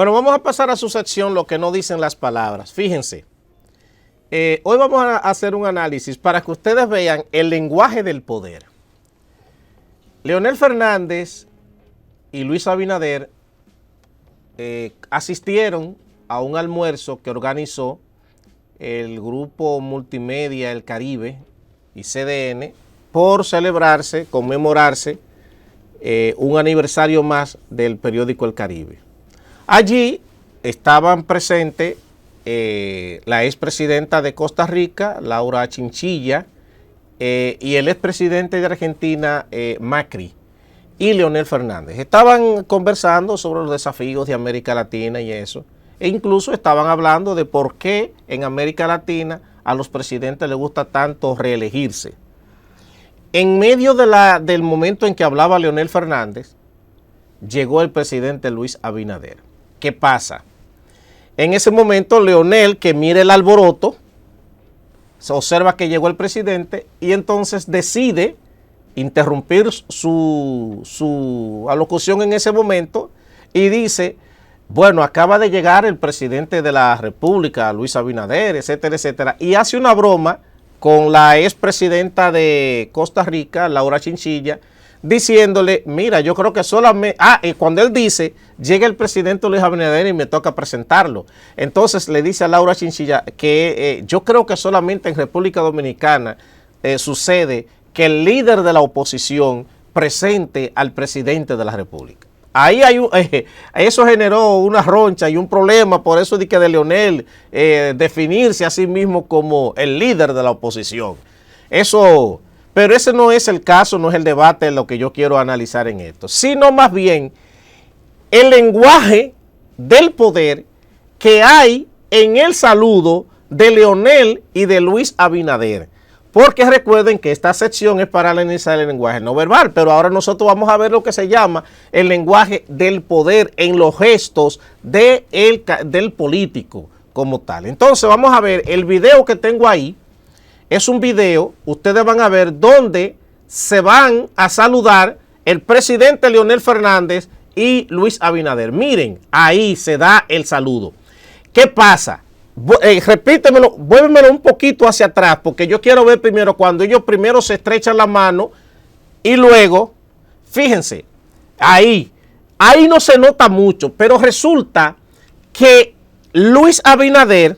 Bueno, vamos a pasar a su sección Lo que no dicen las palabras. Fíjense, hoy vamos a hacer un análisis para que ustedes vean el lenguaje del poder. Leonel Fernández y Luis Abinader asistieron a un almuerzo que organizó el Grupo Multimedia El Caribe y CDN por conmemorarse un aniversario más del periódico El Caribe. Allí estaban presentes la expresidenta de Costa Rica, Laura Chinchilla, y el expresidente de Argentina, Macri, y Leonel Fernández. Estaban conversando sobre los desafíos de América Latina y eso, e incluso estaban hablando de por qué en América Latina a los presidentes les gusta tanto reelegirse. En medio del momento en que hablaba Leonel Fernández, llegó el presidente Luis Abinader. ¿Qué pasa? En ese momento Leonel, que mira el alboroto, se observa que llegó el presidente y entonces decide interrumpir su alocución en ese momento y dice, bueno, acaba de llegar el presidente de la República, Luis Abinader, etcétera, etcétera, y hace una broma con la expresidenta de Costa Rica, Laura Chinchilla, diciéndole, mira, yo creo que solamente... y cuando él dice, llega el presidente Luis Abinader y me toca presentarlo. Entonces le dice a Laura Chinchilla que yo creo que solamente en República Dominicana sucede que el líder de la oposición presente al presidente de la República. Ahí eso generó una roncha y un problema, por eso de que de Leonel definirse a sí mismo como el líder de la oposición. Pero ese no es el caso, no es el debate de lo que yo quiero analizar en esto, sino más bien el lenguaje del poder que hay en el saludo de Leonel y de Luis Abinader. Porque recuerden que esta sección es para analizar el lenguaje no verbal, pero ahora nosotros vamos a ver lo que se llama el lenguaje del poder en los gestos del político como tal. Entonces vamos a ver el video que tengo ahí. Es un video, ustedes van a ver donde se van a saludar el presidente Leonel Fernández y Luis Abinader. Miren, ahí se da el saludo. ¿Qué pasa? Repítemelo, vuélvemelo un poquito hacia atrás, porque yo quiero ver primero cuando ellos primero se estrechan la mano y luego, fíjense, ahí no se nota mucho, pero resulta que Luis Abinader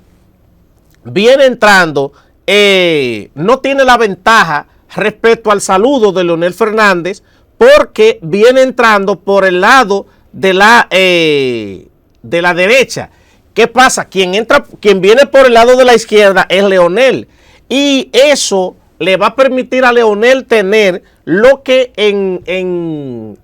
viene entrando, no tiene la ventaja respecto al saludo de Leonel Fernández, porque viene entrando por el lado de la derecha. ¿Qué pasa? Quien viene por el lado de la izquierda es Leonel. Y eso le va a permitir a Leonel tener lo que en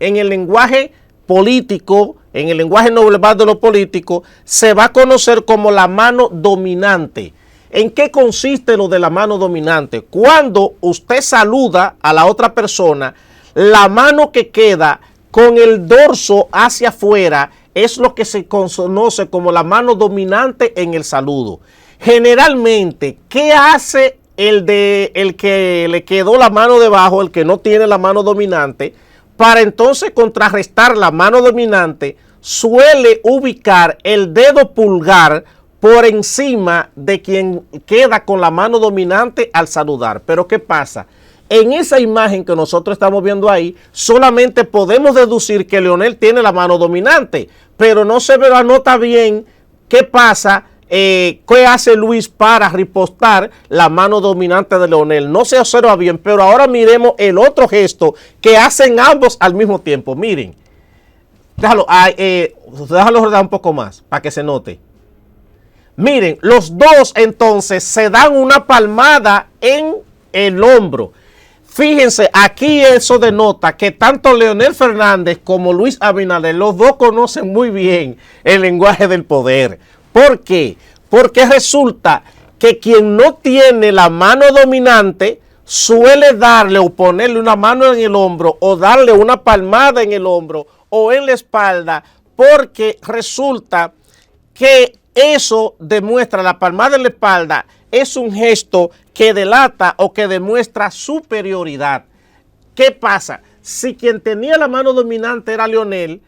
el lenguaje político, en el lenguaje no verbal de lo político, se va a conocer como la mano dominante. ¿En qué consiste lo de la mano dominante? Cuando usted saluda a la otra persona, la mano que queda con el dorso hacia afuera es lo que se conoce como la mano dominante en el saludo. Generalmente, ¿qué hace el que le quedó la mano debajo, el que no tiene la mano dominante? Para entonces contrarrestar la mano dominante, suele ubicar el dedo pulgar por encima de quien queda con la mano dominante al saludar. Pero ¿qué pasa? En esa imagen que nosotros estamos viendo ahí, solamente podemos deducir que Leonel tiene la mano dominante, pero no se nota bien qué pasa, qué hace Luis para ripostar la mano dominante de Leonel. No se observa bien, pero ahora miremos el otro gesto que hacen ambos al mismo tiempo. Miren, déjalo rodar un poco más para que se note. Miren, los dos entonces se dan una palmada en el hombro. Fíjense, aquí eso denota que tanto Leonel Fernández como Luis Abinader, los dos conocen muy bien el lenguaje del poder. ¿Por qué? Porque resulta que quien no tiene la mano dominante suele darle o ponerle una mano en el hombro o darle una palmada en el hombro o en la espalda, porque resulta que eso demuestra, la palmada en la espalda es un gesto que delata o que demuestra superioridad. ¿Qué pasa? Si quien tenía la mano dominante era Leonel,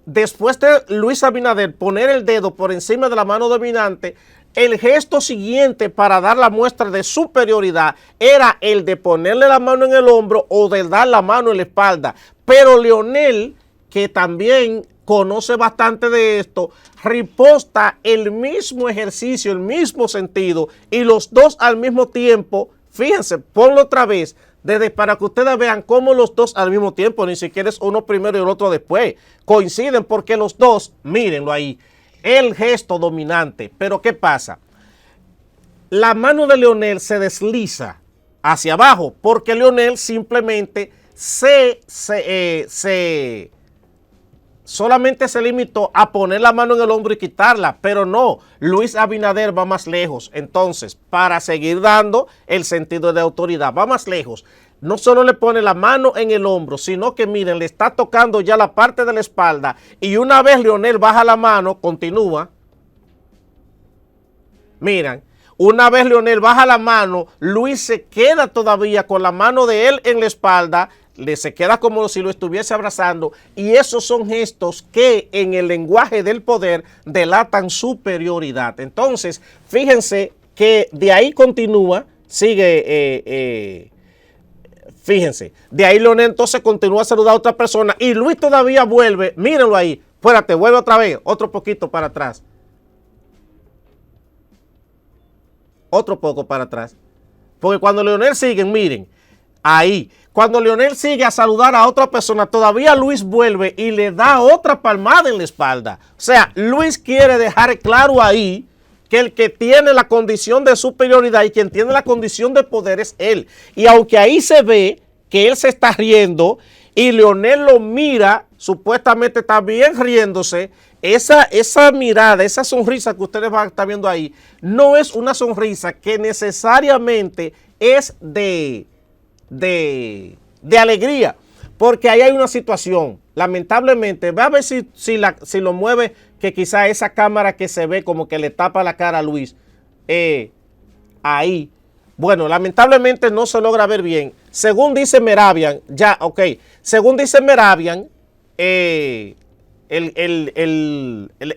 después de Luis Abinader poner el dedo por encima de la mano dominante, el gesto siguiente para dar la muestra de superioridad era el de ponerle la mano en el hombro o de dar la mano en la espalda. Pero Leonel, que también conoce bastante de esto, riposta el mismo ejercicio, el mismo sentido, y los dos al mismo tiempo, fíjense, ponlo otra vez, para que ustedes vean cómo los dos al mismo tiempo, ni siquiera es uno primero y el otro después, coinciden porque los dos, mírenlo ahí, el gesto dominante. Pero ¿qué pasa? La mano de Leonel se desliza hacia abajo porque Leonel simplemente solamente se limitó a poner la mano en el hombro y quitarla, pero no, Luis Abinader va más lejos. Entonces, para seguir dando el sentido de autoridad, va más lejos. No solo le pone la mano en el hombro, sino que miren, le está tocando ya la parte de la espalda y una vez Leonel baja la mano, continúa. Miren, una vez Leonel baja la mano, Luis se queda todavía con la mano de él en la espalda, se queda como si lo estuviese abrazando, y esos son gestos que en el lenguaje del poder delatan superioridad. Entonces, fíjense que de ahí continúa, sigue, fíjense, de ahí Leonel entonces continúa a saludar a otra persona y Luis todavía vuelve, mírenlo ahí, espérate, vuelve otra vez, otro poquito para atrás. Otro poco para atrás. Porque cuando Leonel sigue, miren, ahí, cuando Leonel sigue a saludar a otra persona, todavía Luis vuelve y le da otra palmada en la espalda. O sea, Luis quiere dejar claro ahí que el que tiene la condición de superioridad y quien tiene la condición de poder es él. Y aunque ahí se ve que él se está riendo y Leonel lo mira, supuestamente también riéndose, esa mirada, esa sonrisa que ustedes van a estar viendo ahí, no es una sonrisa que necesariamente es de alegría, porque ahí hay una situación, lamentablemente, va a ver si lo mueve, que quizá esa cámara que se ve como que le tapa la cara a Luis, ahí, bueno, lamentablemente no se logra ver bien, según dice Mehrabian, según dice Mehrabian, el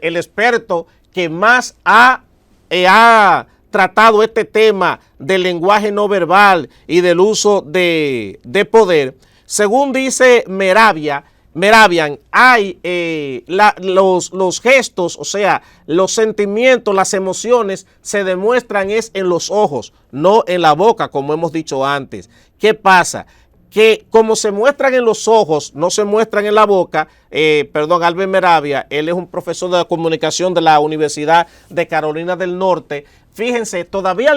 experto que más ha tratado este tema del lenguaje no verbal y del uso de poder, según dice Mehrabian, hay los gestos, o sea, los sentimientos, las emociones se demuestran es en los ojos, no en la boca, como hemos dicho antes. ¿Qué pasa? Que como se muestran en los ojos, no se muestran en la boca. Albert Mehrabian, él es un profesor de comunicación de la Universidad de Carolina del Norte. Fíjense, todavía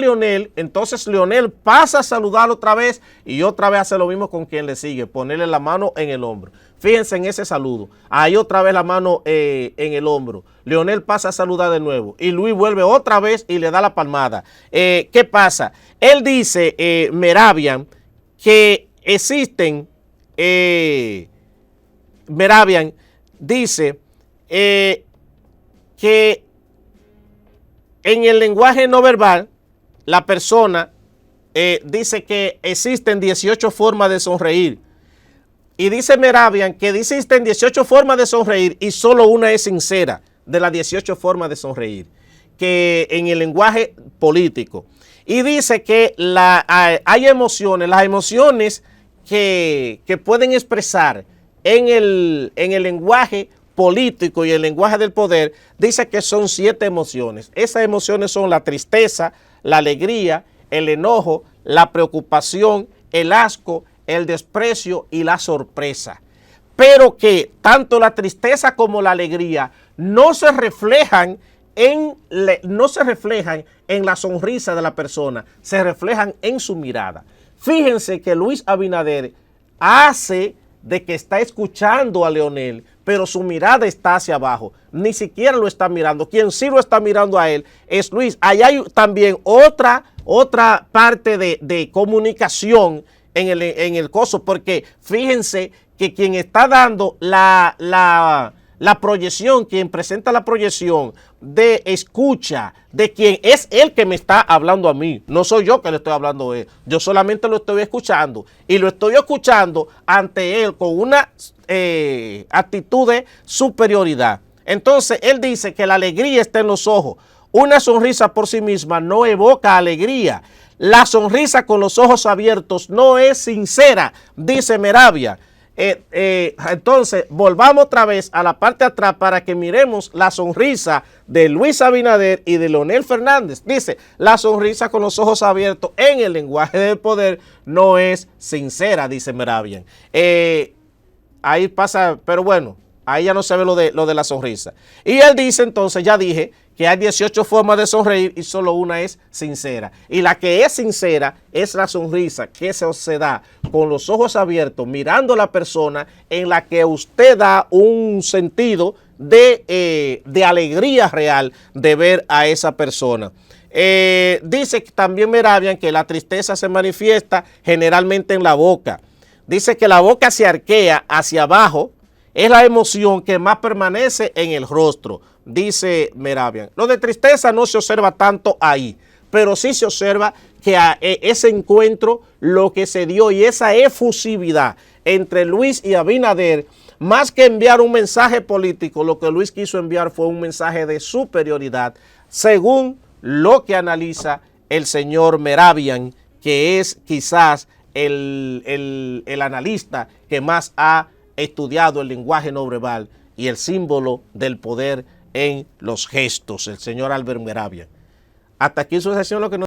entonces Leonel pasa a saludar otra vez y otra vez hace lo mismo con quien le sigue, ponerle la mano en el hombro. Fíjense en ese saludo, ahí otra vez la mano en el hombro. Leonel pasa a saludar de nuevo y Luis vuelve otra vez y le da la palmada. ¿Qué pasa? Él dice, Mehrabian, que existen, Mehrabian dice que en el lenguaje no verbal, la persona dice que existen 18 formas de sonreír. Y dice Mehrabian que existen 18 formas de sonreír y solo una es sincera de las 18 formas de sonreír, que en el lenguaje político. Y dice que hay emociones, las emociones que pueden expresar en el lenguaje político y el lenguaje del poder, dice que son 7 emociones. Esas emociones son la tristeza, la alegría, el enojo, la preocupación, el asco, el desprecio y la sorpresa. Pero que tanto la tristeza como la alegría no se reflejan en la sonrisa de la persona, se reflejan en su mirada. Fíjense que Luis Abinader hace de que está escuchando a Leonel, pero su mirada está hacia abajo, ni siquiera lo está mirando. Quien sí lo está mirando a él es Luis. Ahí hay también otra parte de comunicación en el coso, porque fíjense que quien está dando la la proyección, quien presenta la proyección de escucha de quien es él que me está hablando a mí. No soy yo que le estoy hablando a él. Yo solamente lo estoy escuchando. Y lo estoy escuchando ante él con una actitud de superioridad. Entonces, él dice que la alegría está en los ojos. Una sonrisa por sí misma no evoca alegría. La sonrisa con los ojos abiertos no es sincera, dice Meravia. Entonces, volvamos otra vez a la parte de atrás para que miremos la sonrisa de Luis Abinader y de Leonel Fernández. Dice, la sonrisa con los ojos abiertos en el lenguaje del poder no es sincera, dice Meravia. Ahí pasa, pero bueno, ahí ya no se ve lo de la sonrisa. Y él dice entonces, ya dije, que hay 18 formas de sonreír y solo una es sincera. Y la que es sincera es la sonrisa que se da con los ojos abiertos, mirando a la persona en la que usted da un sentido de alegría real de ver a esa persona. Dice también Meravian que la tristeza se manifiesta generalmente en la boca. Dice que la boca se arquea hacia abajo, es la emoción que más permanece en el rostro, dice Meravian. Lo de tristeza no se observa tanto ahí, pero sí se observa que a ese encuentro, lo que se dio y esa efusividad entre Luis y Abinader, más que enviar un mensaje político, lo que Luis quiso enviar fue un mensaje de superioridad, según lo que analiza el señor Meravian, que es quizás el analista que más ha estudiado el lenguaje no verbal y el símbolo del poder en los gestos, el señor Albert Meravia. Hasta aquí su sesión, lo que nos